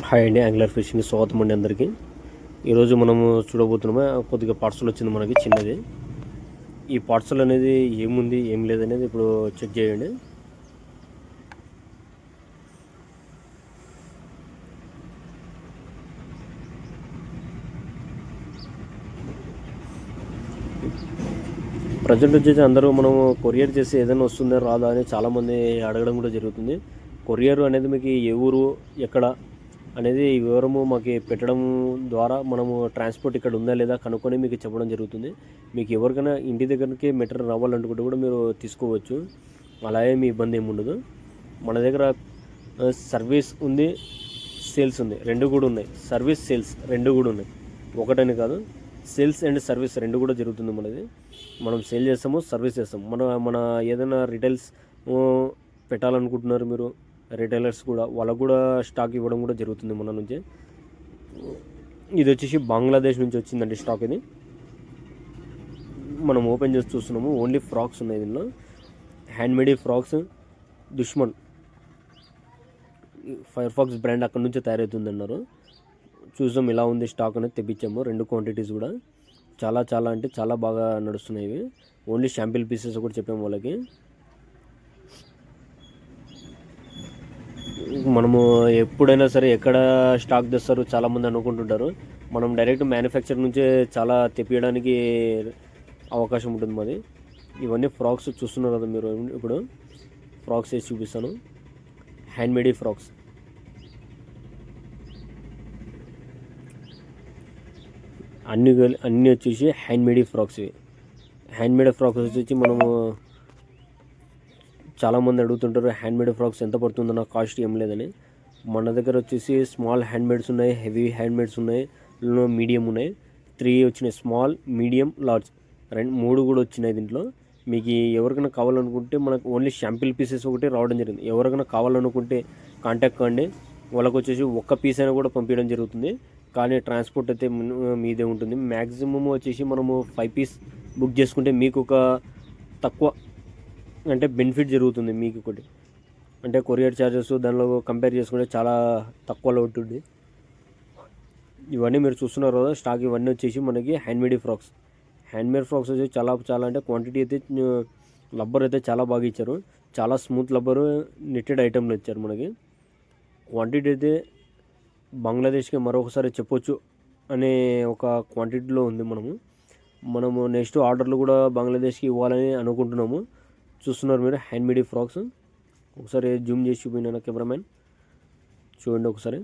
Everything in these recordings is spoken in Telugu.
హాయ్ అండి, యాంగ్లర్ ఫిషింగ్ స్వాగతం అండి అందరికీ. ఈరోజు మనము చూడబోతున్నాము కొద్దిగా పార్సల్ వచ్చింది మనకి చిన్నది. ఈ పార్సల్ అనేది ఏముంది ఏం లేదనేది ఇప్పుడు చెక్ చేయండి. ప్రజెంట్ వచ్చేసి అందరూ మనము కొరియర్ చేసి ఏదైనా వస్తుందో రాదా అని చాలామంది అడగడం కూడా జరుగుతుంది. కొరియర్ అనేది మీకు ఏ ఊరు ఎక్కడ అనేది ఈ వివరము మాకు పెట్టడం ద్వారా మనము ట్రాన్స్పోర్ట్ ఇక్కడ ఉందా లేదా కనుక్కొని మీకు చెప్పడం జరుగుతుంది. మీకు ఎవరికైనా ఇంటి దగ్గరికి మెటీరియల్ రావాలనుకుంటే కూడా మీరు తీసుకోవచ్చు, అలాగే మీ ఇబ్బంది ఏమి ఉండదు. మన దగ్గర సర్వీస్ ఉంది, సేల్స్ ఉంది, రెండు కూడా ఉన్నాయి. సర్వీస్ సేల్స్ రెండు కూడా ఉన్నాయి, ఒకటని కాదు. సేల్స్ అండ్ సర్వీస్ రెండు కూడా జరుగుతుంది మనది. మనం సేల్ చేస్తాము, సర్వీస్ చేస్తాము. మన ఏదైనా రిటైల్స్ పెట్టాలనుకుంటున్నారు మీరు, రిటైలర్స్ కూడా వాళ్ళకు కూడా స్టాక్ ఇవ్వడం కూడా జరుగుతుంది మన నుంచి. ఇది వచ్చేసి బంగ్లాదేశ్ నుంచి వచ్చిందండి స్టాక్. ఇది మనం ఓపెన్ చేసి చూస్తున్నాము. ఓన్లీ ఫ్రాక్స్ ఉన్నాయి దీనిలో, హ్యాండ్మేడ్ ఫ్రాక్స్. దుష్మన్ ఫైర్ ఫాక్స్ బ్రాండ్ అక్కడ నుంచి తయారవుతుంది అన్నారు. చూసాం ఇలా ఉంది స్టాక్ అనేది తెప్పించాము. రెండు క్వాంటిటీస్ కూడా చాలా చాలా అంటే చాలా బాగా నడుస్తున్నాయి ఇవి. ఓన్లీ శాంపిల్ పీసెస్ కూడా చెప్పాము వాళ్ళకి. మనము ఎప్పుడైనా సరే ఎక్కడ స్టాక్ తెస్తారు చాలామంది అనుకుంటుంటారు. మనం డైరెక్ట్ మ్యానుఫ్యాక్చర్ నుంచే చాలా తెప్పించడానికి అవకాశం ఉంటుంది మాది. ఇవన్నీ ఫ్రాక్స్ చూస్తున్నారు కదా మీరు. ఇప్పుడు ఫ్రాక్స్ వేసి చూపిస్తాను, హ్యాండ్మేడ్ ఫ్రాక్స్. అన్నీ వచ్చేసి హ్యాండ్మేడ్ ఫ్రాక్స్. ఇవి హ్యాండ్మేడ్ ఫ్రాక్స్ వచ్చేసి మనము చాలామంది అడుగుతుంటారు హ్యాండ్మేడ్ ఫ్రాక్స్ ఎంత పడుతుందన్న, కాస్ట్ ఏం లేదని. మన దగ్గర వచ్చేసి స్మాల్ హ్యాండ్మేడ్స్ ఉన్నాయి, హెవీ హ్యాండ్మేడ్స్ ఉన్నాయి, మీడియం ఉన్నాయి. 3 వచ్చినాయి, స్మాల్, మీడియం, లార్జ్, మూడు కూడా వచ్చినాయి దీంట్లో. మీకు ఎవరికైనా కావాలనుకుంటే మనకు ఓన్లీ శాంపిల్ పీసెస్ ఒకటి రావడం జరిగింది. ఎవరికైనా కావాలనుకుంటే కాంటాక్ట్ కండి. వాళ్ళకు వచ్చేసి ఒక్క పీస్ అయినా కూడా పంపించడం జరుగుతుంది, కానీ ట్రాన్స్పోర్ట్ అయితే మీదే ఉంటుంది. మ్యాక్సిమం వచ్చేసి మనము 5 పీస్ బుక్ చేసుకుంటే మీకు ఒక తక్కువ అంటే బెనిఫిట్ జరుగుతుంది మీకు ఒకటి. అంటే కొరియర్ ఛార్జెస్ దానిలో కంపేర్ చేసుకుంటే చాలా తక్కువలో ఉంటుంది. ఇవన్నీ మీరు చూస్తున్నారు కదా స్టాక్. ఇవన్నీ వచ్చేసి మనకి హ్యాండ్మేడ్ ఫ్రాక్స్. హ్యాండ్మేడ్ ఫ్రాక్స్ వచ్చి చాలా చాలా అంటే క్వాంటిటీ అయితే లబ్బర్ అయితే చాలా బాగా ఇచ్చారు. చాలా స్మూత్ లబ్బరు, నెట్టెడ్ ఐటెంలు ఇచ్చారు మనకి. క్వాంటిటీ అయితే బంగ్లాదేశ్కి మరొకసారి చెప్పొచ్చు అనే ఒక క్వాంటిటీలో ఉంది. మనము నెక్స్ట్ ఆర్డర్లు కూడా బంగ్లాదేశ్కి ఇవ్వాలని అనుకుంటున్నాము. చూస్తున్నారు మీరు హ్యాండ్మేడ్ ఫ్రాక్స్. ఒకసారి జూమ్ చేసి చూపిన కెమెరామ్యాన్, చూడండి ఒకసారి.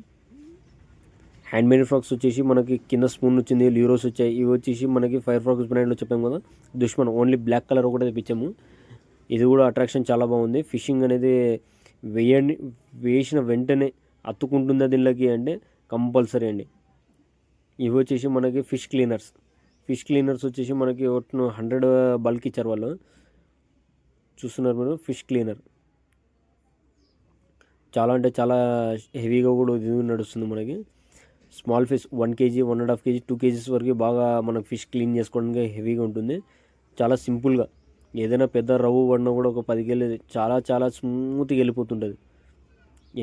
హ్యాండ్మేడ్ ఫ్రాక్స్ వచ్చేసి మనకి కింద స్పూన్ వచ్చింది, లీరోస్ వచ్చాయి. ఇవి వచ్చేసి మనకి ఫైర్ ఫ్రాక్స్ బ్రాండ్లో చెప్పాము కదా, దుష్మన్. ఓన్లీ బ్లాక్ కలర్ కూడా తెప్పించాము. ఇది కూడా అట్రాక్షన్ చాలా బాగుంది. ఫిషింగ్ అనేది వేసిన వెంటనే అత్తుకుంటుందా దీనిలోకి అంటే కంపల్సరీ అండి. ఇవి వచ్చేసి మనకి ఫిష్ క్లీనర్స్ వచ్చేసి మనకి 100 బల్క్ ఇచ్చారు వాళ్ళు. చూస్తున్నారు మీరు, ఫిష్ క్లీనర్ చాలా అంటే చాలా హెవీగా కూడా ఇది నడుస్తుంది మనకి. Small fish 1 kg, 1.5 kg, 2 kgs వరకు బాగా మనకు ఫిష్ క్లీన్ చేసుకోవడానికి హెవీగా ఉంటుంది. చాలా సింపుల్గా ఏదైనా పెద్ద రవ్వు పడినా కూడా ఒక 10 kg చాలా చాలా స్మూత్గా వెళ్ళిపోతుంటుంది.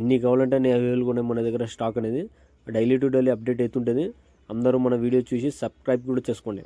ఎన్ని కావాలంటే అన్ని అవైలబుల్గా ఉన్నాయి మన దగ్గర స్టాక్ అనేది. డైలీ టు డైలీ అప్డేట్ అవుతుంటుంది. అందరూ మన వీడియో చూసి సబ్స్క్రైబ్ కూడా చేసుకోండి.